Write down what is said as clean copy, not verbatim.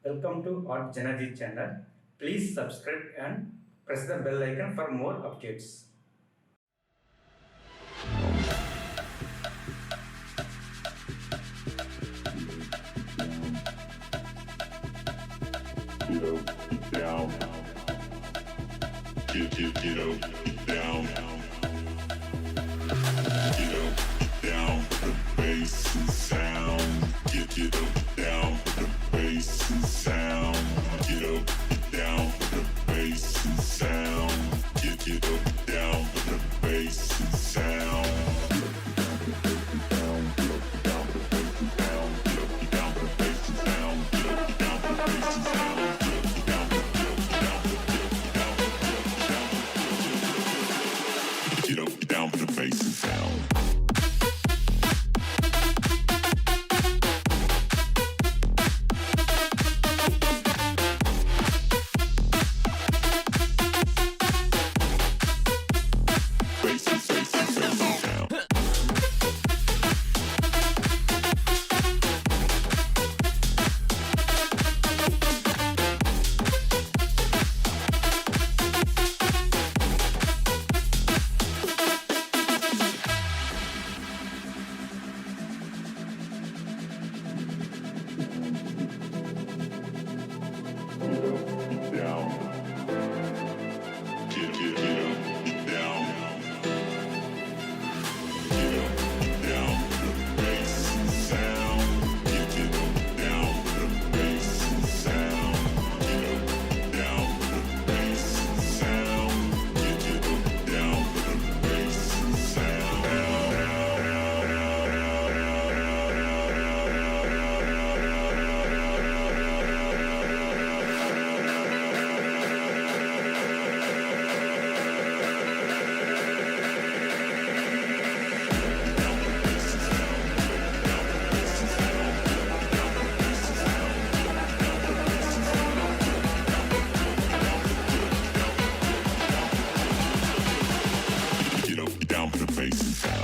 Welcome to JanaG channel. Please subscribe and press the bell icon for more updates. Get up, get down. Get up, get down. Get up, get down. The bass and sound. Get up, get down. The bass and sound. Get up, get down. The bass and sound. Get up, get down. The bass and sound. Get up, get down for the bass and sound. Down for the bass and sound.